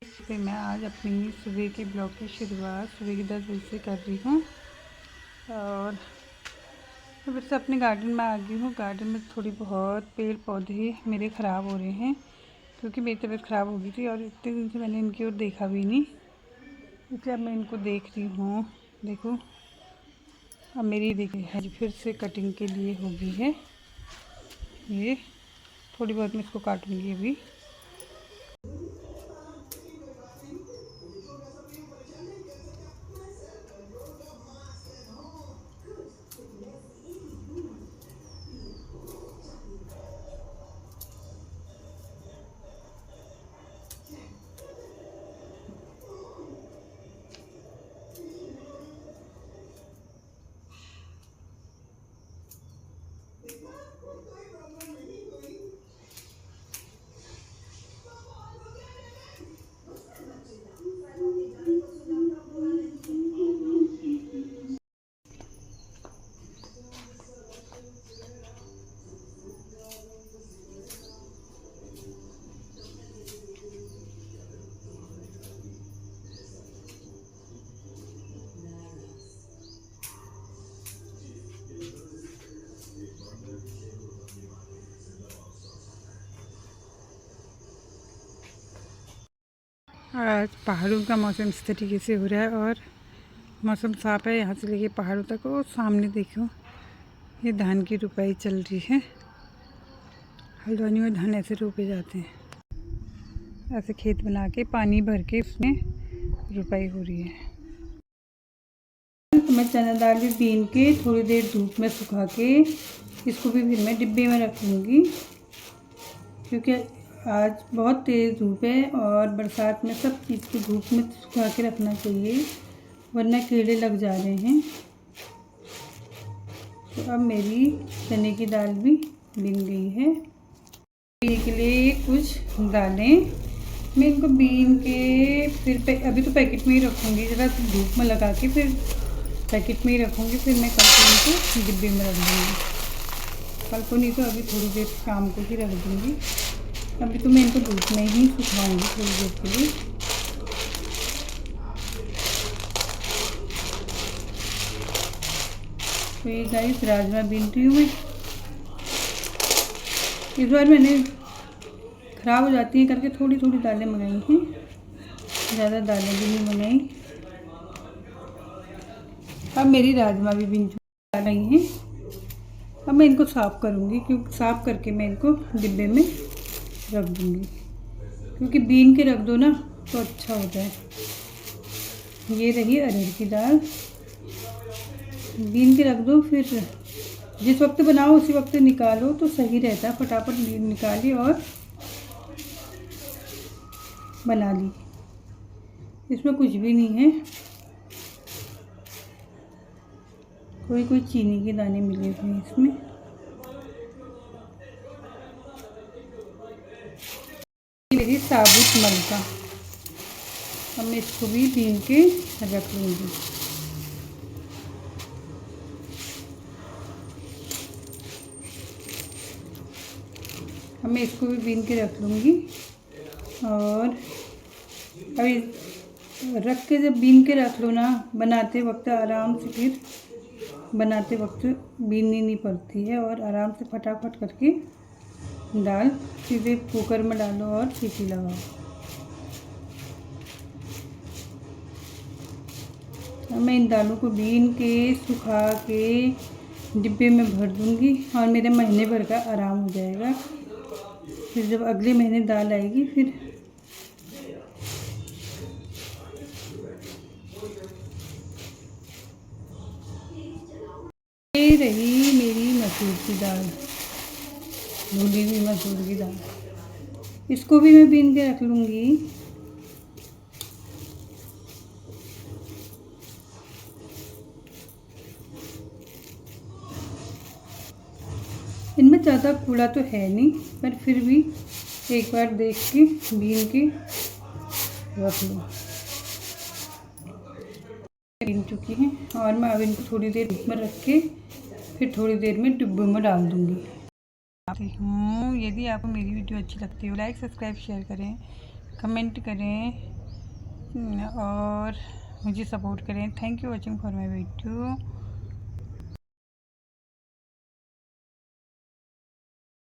फिर मैं आज अपनी सुबह के ब्लॉग की शुरुआत सुबह के 10 बजे से कर रही हूँ और फिर से अपने गार्डन में आ गई हूँ। गार्डन में थोड़ी बहुत पेड़ पौधे मेरे ख़राब हो रहे हैं क्योंकि मेरी तबीयत ख़राब हो गई थी और इतने दिन से मैंने इनकी ओर देखा भी नहीं, इसलिए अब मैं इनको देख रही हूँ। देखो अब मेरी देखी है फिर से कटिंग के लिए हो गई है। ये थोड़ी बहुत मैं इसको काटूँगी अभी। आज पहाड़ों का मौसम इस तरीके से हो रहा है और मौसम साफ़ है यहाँ से लेके पहाड़ों तक। और सामने देखो ये धान की रुपाई चल रही है। हल्द्वानी में धान ऐसे रोपे जाते हैं, ऐसे खेत बना के पानी भर के उसमें रुपाई हो रही है। तो मैं चना दाल भी बीन के थोड़ी देर धूप में सुखा के इसको भी फिर मैं डिब्बे में रख लूँगी क्योंकि आज बहुत तेज़ धूप है और बरसात में सब चीज़ को धूप में सुखा के रखना चाहिए वरना कीड़े लग जा रहे हैं। तो अब मेरी चने की दाल भी बिन गई है। पीने के लिए कुछ दालें मैं इनको बीन के फिर अभी तो पैकेट में ही रखूँगी, ज़रा धूप में लगा के फिर पैकेट में ही रखूँगी। फिर मैं कल को इनको डिब्बे में रख दूँगी। कल को नहीं तो अभी थोड़ी देर शाम को ही रख दूँगी। अभी तो मैं इनको धूप में ही सुखाऊंगी थोड़ी देर के लिए। तो ये गाइस राजमा बीन रही हूँ मैं। इस बार मैंने ख़राब हो जाती है करके थोड़ी थोड़ी दालें मंगाई हैं, ज़्यादा दालें भी नहीं मंगाई। अब मेरी राजमा भी बीन रही हैं। अब मैं इनको साफ़ करूँगी क्योंकि साफ़ करके मैं इनको डिब्बे में रख दूँगी क्योंकि बीन के रख दो ना तो अच्छा होता है। ये रही अरहर की दाल, बीन के रख दो, फिर जिस वक्त बनाओ उसी वक्त निकालो तो सही रहता है। फटाफट निकाली और बना ली। इसमें कुछ भी नहीं है, कोई चीनी के दाने मिले हुए हैं इसमें। मेरी साबुत मलका, अब मैं इसको भी बीन के रख लूँगी। अब मैं इसको भी बीन के रख लूँगी और अभी रख के जब बीन के रख लो ना बनाते वक्त आराम से, फिर बनाते वक्त बीननी नहीं पड़ती है और आराम से फटाफट करके दाल सीधे कुकर में डालो और सीटी लगाओ। अब मैं इन दालों को बीन के सुखा के डिब्बे में भर दूँगी और मेरे महीने भर का आराम हो जाएगा। फिर जब अगले महीने दाल आएगी फिर ये रही मेरी मसूर की दाल, धुली हुई मसूर की दाल। इसको भी मैं बीन के रख लूँगी। इनमें ज़्यादा कूड़ा तो है नहीं पर फिर भी एक बार देख के बीन के रख लो। बीन चुकी हैं और मैं अब इनको थोड़ी देर धूप में रख के फिर थोड़ी देर में डिब्बे में डाल दूँगी। यदि आपको मेरी वीडियो अच्छी लगती हो लाइक सब्सक्राइब शेयर करें। कमेंट करें और मुझे सपोर्ट करें। Thank you watching for my video.